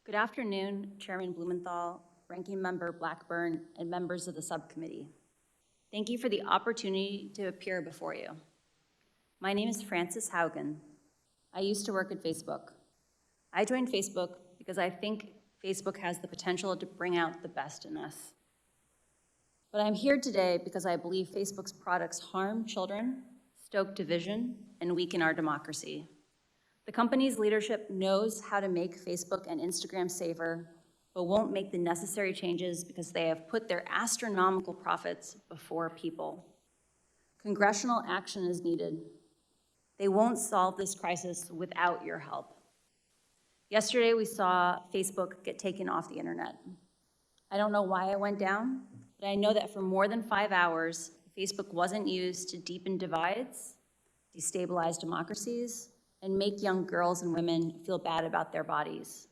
Good afternoon, Chairman Blumenthal, Ranking Member Blackburn, and members of the subcommittee. Thank you for the opportunity to appear before you. My name is Frances Haugen. I used to work at Facebook. I joined Facebook because I think Facebook has the potential to bring out the best in us. But I'm here today because I believe Facebook's products harm children, stoke division, and weaken our democracy. The company's leadership knows how to make Facebook and Instagram safer, but won't make the necessary changes because they have put their astronomical profits before people. Congressional action is needed. They won't solve this crisis without your help. Yesterday, we saw Facebook get taken off the internet. I don't know why it went down, but I know that for more than 5 hours, Facebook wasn't used to deepen divides, destabilize democracies, and make young girls and women feel bad about their bodies.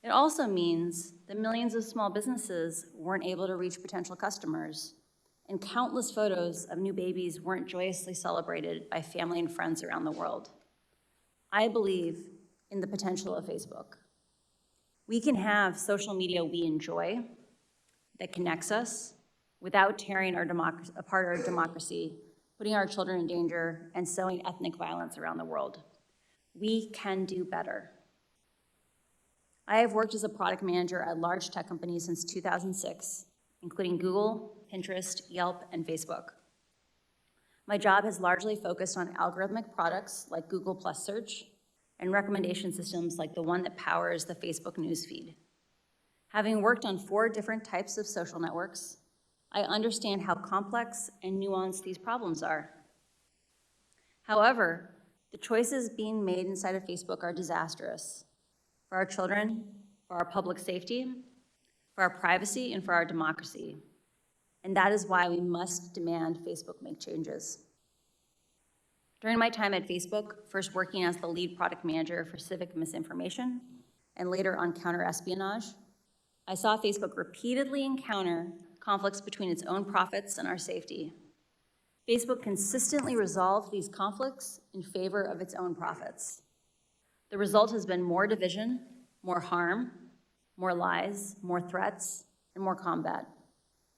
It also means that millions of small businesses weren't able to reach potential customers, and countless photos of new babies weren't joyously celebrated by family and friends around the world. I believe in the potential of Facebook. We can have social media we enjoy that connects us without tearing apart our democracy, putting our children in danger, and sowing ethnic violence around the world. We can do better. I have worked as a product manager at large tech companies since 2006, including Google, Pinterest, Yelp, and Facebook. My job has largely focused on algorithmic products like Google Plus Search and recommendation systems like the one that powers the Facebook newsfeed. Having worked on 4 different types of social networks, I understand how complex and nuanced these problems are. However, the choices being made inside of Facebook are disastrous for our children, for our public safety, for our privacy, and for our democracy. And that is why we must demand Facebook make changes. During my time at Facebook, first working as the lead product manager for civic misinformation, and later on counter-espionage, I saw Facebook repeatedly encounter conflicts between its own profits and our safety. Facebook consistently resolved these conflicts in favor of its own profits. The result has been more division, more harm, more lies, more threats, and more combat.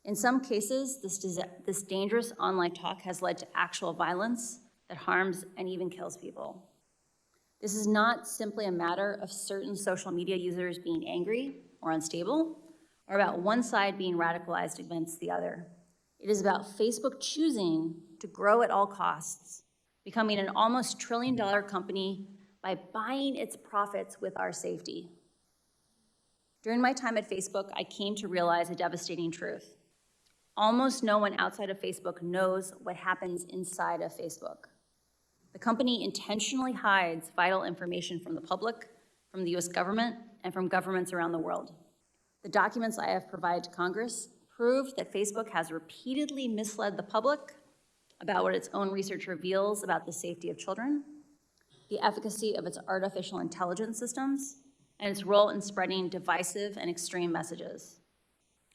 In some cases, this dangerous online talk has led to actual violence that harms and even kills people. This is not simply a matter of certain social media users being angry or unstable, or about one side being radicalized against the other. It is about Facebook choosing to grow at all costs, becoming an almost $1 trillion company by buying its profits with our safety. During my time at Facebook, I came to realize a devastating truth. Almost no one outside of Facebook knows what happens inside of Facebook. The company intentionally hides vital information from the public, from the US government, and from governments around the world. The documents I have provided to Congress prove that Facebook has repeatedly misled the public about what its own research reveals about the safety of children, the efficacy of its artificial intelligence systems, and its role in spreading divisive and extreme messages.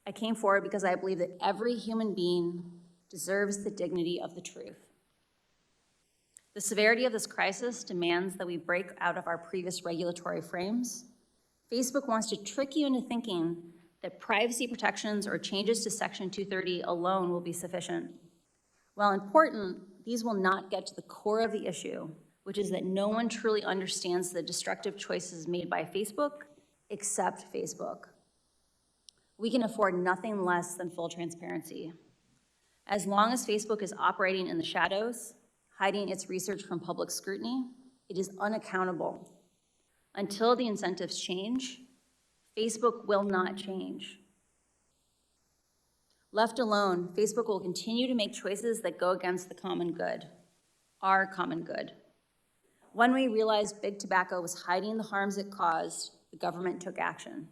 I came forward because I believe that every human being deserves the dignity of the truth. The severity of this crisis demands that we break out of our previous regulatory frames. Facebook wants to trick you into thinking that privacy protections or changes to Section 230 alone will be sufficient. While important, these will not get to the core of the issue, which is that no one truly understands the destructive choices made by Facebook except Facebook. We can afford nothing less than full transparency. As long as Facebook is operating in the shadows, hiding its research from public scrutiny, it is unaccountable. Until the incentives change, Facebook will not change. Left alone, Facebook will continue to make choices that go against the common good, our common good. When we realized big tobacco was hiding the harms it caused, the government took action.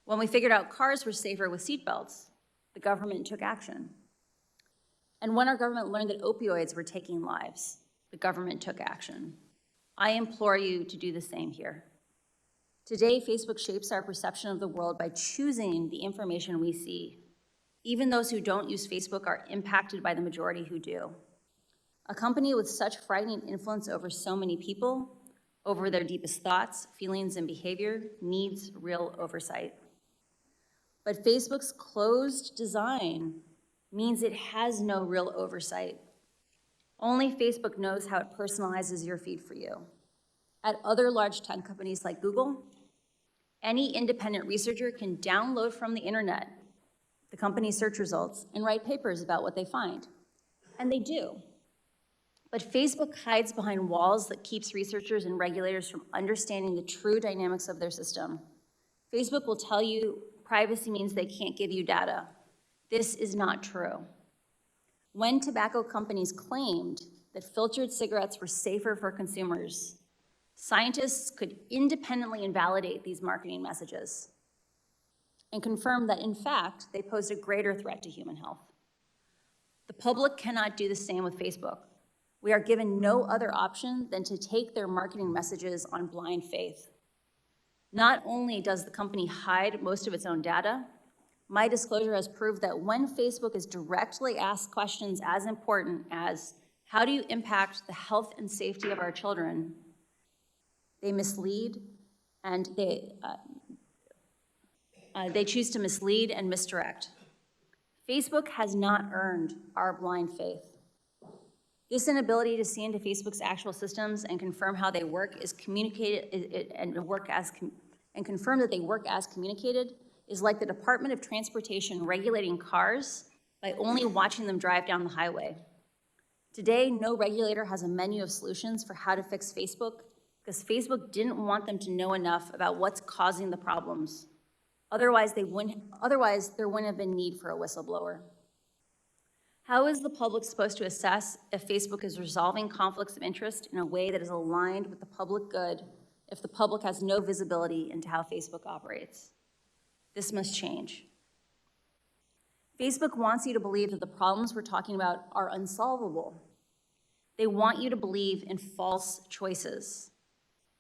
When we figured out cars were safer with seatbelts, the government took action. And when our government learned that opioids were taking lives, the government took action. I implore you to do the same here. Today, Facebook shapes our perception of the world by choosing the information we see. Even those who don't use Facebook are impacted by the majority who do. A company with such frightening influence over so many people over their deepest thoughts, feelings, and behavior needs real oversight. But Facebook's closed design means it has no real oversight. Only Facebook knows how it personalizes your feed for you. At other large tech companies like Google, any independent researcher can download from the internet the company's search results and write papers about what they find. And they do. But Facebook hides behind walls that keeps researchers and regulators from understanding the true dynamics of their system. Facebook will tell you privacy means they can't give you data. This is not true. When tobacco companies claimed that filtered cigarettes were safer for consumers, scientists could independently invalidate these marketing messages and confirm that, in fact, they posed a greater threat to human health. The public cannot do the same with Facebook. We are given no other option than to take their marketing messages on blind faith. Not only does the company hide most of its own data, my disclosure has proved that when Facebook is directly asked questions as important as, how do you impact the health and safety of our children, they mislead and they choose to mislead and misdirect. Facebook has not earned our blind faith. This inability to see into Facebook's actual systems and confirm how they work is communicated and confirm that they work as communicated is like the Department of Transportation regulating cars by only watching them drive down the highway. Today, no regulator has a menu of solutions for how to fix Facebook because Facebook didn't want them to know enough about what's causing the problems. Otherwise, there wouldn't have been need for a whistleblower. How is the public supposed to assess if Facebook is resolving conflicts of interest in a way that is aligned with the public good if the public has no visibility into how Facebook operates? This must change. Facebook wants you to believe that the problems we're talking about are unsolvable. They want you to believe in false choices.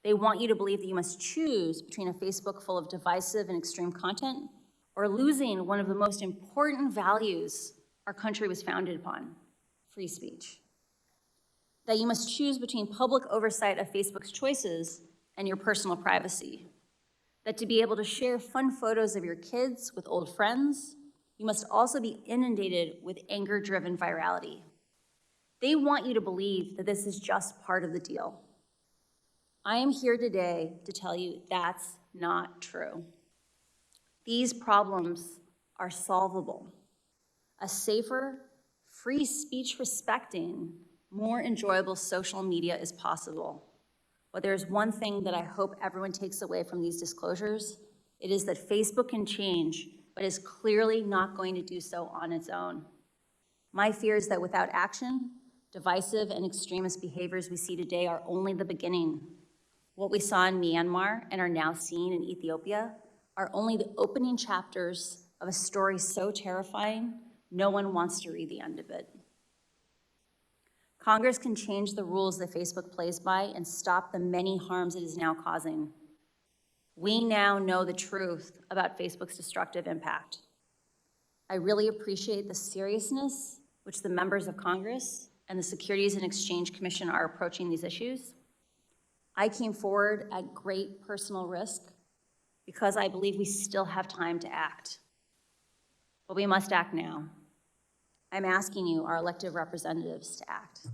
They want you to believe that you must choose between a Facebook full of divisive and extreme content or losing one of the most important values our country was founded upon, free speech. That you must choose between public oversight of Facebook's choices and your personal privacy. That to be able to share fun photos of your kids with old friends, you must also be inundated with anger-driven virality. They want you to believe that this is just part of the deal. I am here today to tell you that's not true. These problems are solvable. A safer, free speech respecting, more enjoyable social media is possible. But there's one thing that I hope everyone takes away from these disclosures. It is that Facebook can change, but is clearly not going to do so on its own. My fear is that without action, divisive and extremist behaviors we see today are only the beginning. What we saw in Myanmar and are now seeing in Ethiopia are only the opening chapters of a story so terrifying, no one wants to read the end of it. Congress can change the rules that Facebook plays by and stop the many harms it is now causing. We now know the truth about Facebook's destructive impact. I really appreciate the seriousness which the members of Congress and the Securities and Exchange Commission are approaching these issues. I came forward at great personal risk because I believe we still have time to act. But we must act now. I'm asking you, our elected representatives, to act.